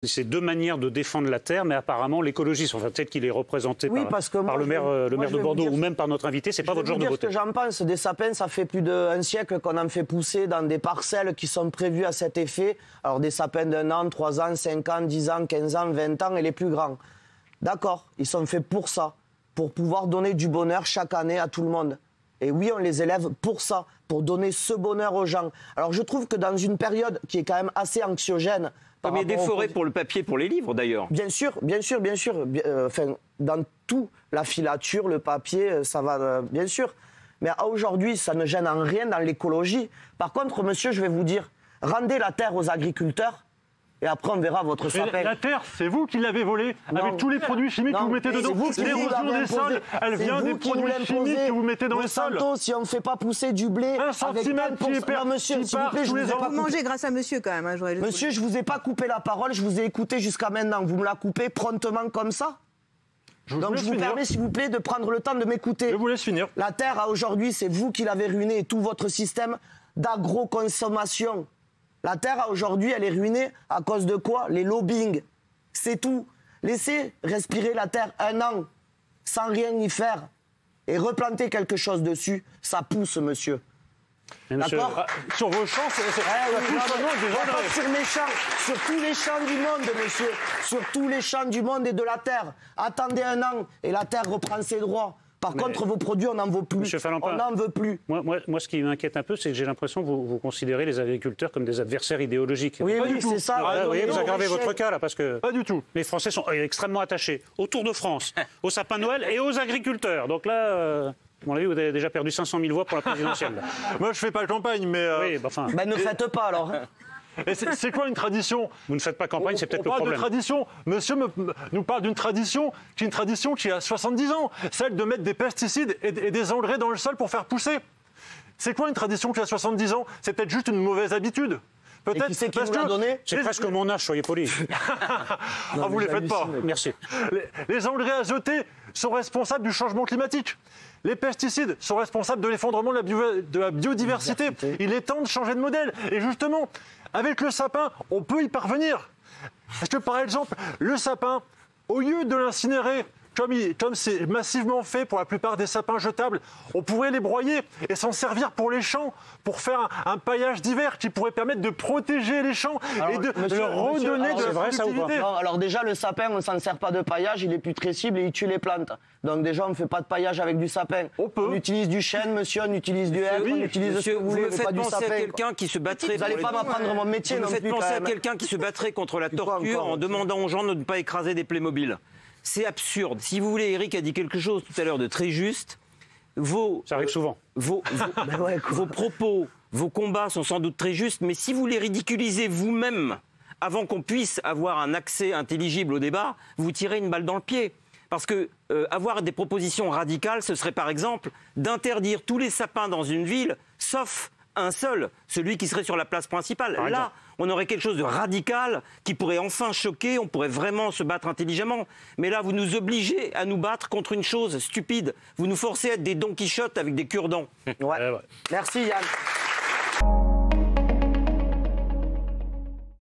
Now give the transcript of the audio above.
C'est deux manières de défendre la terre, mais apparemment l'écologiste, enfin peut-être qu'il est représenté par le maire de Bordeaux ou même par notre invité, c'est pas votre genre de beauté. Ce que j'en pense, des sapins, ça fait plus d'un siècle qu'on en fait pousser dans des parcelles qui sont prévues à cet effet. Alors des sapins d'1 an, 3 ans, 5 ans, 10 ans, 15 ans, 20 ans et les plus grands. D'accord, ils sont faits pour ça, pour pouvoir donner du bonheur chaque année à tout le monde. Et oui, on les élève pour ça, pour donner ce bonheur aux gens. Alors je trouve que dans une période qui est quand même assez anxiogène... Mais des forêts pour le papier, pour les livres d'ailleurs. Bien sûr, bien sûr, bien sûr. Dans tout, la filature, le papier, ça va, bien sûr. Mais aujourd'hui, ça ne gêne en rien dans l'écologie. Par contre, monsieur, je vais vous dire, rendez la terre aux agriculteurs. Et après, on verra votre sapin. La terre, c'est vous qui l'avez volée, avec tous les produits chimiques que vous mettez dedans. L'érosion des sols, elle vient des produits chimiques que vous mettez dans les sols. Si on ne fait pas pousser du blé... Un centimètre qui est perdu. Monsieur, s'il vous plaît, je vous ai pas mangé grâce à monsieur quand même. Hein, monsieur, je vous ai pas coupé la parole, je vous ai écouté jusqu'à maintenant. Vous me la coupez promptement comme ça? Donc je vous permets, s'il vous plaît, de prendre le temps de m'écouter. Je vous laisse finir. La terre, aujourd'hui, c'est vous qui l'avez ruinée, tout votre système d'agroconsommation. La terre, aujourd'hui, elle est ruinée à cause de quoi? Les lobbying. C'est tout. Laissez respirer la terre 1 an, sans rien y faire, et replanter quelque chose dessus. Ça pousse, monsieur. D'accord? Sur vos champs, ça pousse seulement des engrais. Sur mes champs, sur tous les champs du monde, monsieur. Sur tous les champs du monde et de la terre. Attendez 1 an, et la terre reprend ses droits. Par contre, vos produits, on n'en veut plus. On n'en veut plus. Moi, ce qui m'inquiète un peu, c'est que j'ai l'impression que vous considérez les agriculteurs comme des adversaires idéologiques. Oui, c'est ça. Vous aggravez votre cas, là, parce que... Pas du tout. Les Français sont extrêmement attachés au Tour de France, au sapin de Noël et aux agriculteurs. Donc là... à mon avis, vous avez déjà perdu 500 000 voix pour la présidentielle. Moi, je fais pas campagne, mais... Oui, enfin... Ne faites pas, alors. Et c'est quoi une tradition? Vous ne faites pas campagne, c'est peut-être le problème. On parle de tradition. Monsieur nous parle d'une tradition qui a 70 ans. Celle de mettre des pesticides et des engrais dans le sol pour faire pousser. C'est quoi une tradition qui a 70 ans? C'est peut-être juste une mauvaise habitude. Peut-être. Qui c'est qui nous l'a donné? C'est presque mon âge, soyez poli. Vous les faites pas. Merci. Les engrais azotés sont responsables du changement climatique. Les pesticides sont responsables de l'effondrement de la biodiversité. Il est temps de changer de modèle. Et justement, avec le sapin, on peut y parvenir. Parce que par exemple, le sapin, au lieu de l'incinérer, comme c'est massivement fait pour la plupart des sapins jetables, on pourrait les broyer et s'en servir pour les champs, pour faire un paillage d'hiver qui pourrait permettre de protéger les champs et de leur redonner de la productivité. Non, alors déjà, le sapin, on ne s'en sert pas de paillage, il est putrescible et il tue les plantes. Donc déjà, on ne fait pas de paillage avec du sapin. On utilise du chêne, monsieur, on utilise du hêtre, on utilise ce que vous voulez, me faites pas du penser sapin. à quelqu'un qui se battrait... Vous n'allez pas m'apprendre mon métier non plus. Vous me faites penser à quelqu'un qui se battrait contre la torture en demandant aux gens de ne pas écraser des Playmobil. C'est absurde. Si vous voulez, Eric a dit quelque chose tout à l'heure de très juste. Ça arrive souvent. Vos propos, vos combats sont sans doute très justes, mais si vous les ridiculisez vous-même avant qu'on puisse avoir un accès intelligible au débat, vous tirez une balle dans le pied. Parce que avoir des propositions radicales, ce serait par exemple d'interdire tous les sapins dans une ville, sauf un seul, celui qui serait sur la place principale. Là, on aurait quelque chose de radical qui pourrait enfin choquer, on pourrait vraiment se battre intelligemment. Mais là, vous nous obligez à nous battre contre une chose stupide. Vous nous forcez à être des Don Quichotte avec des cure-dents. Merci Yann.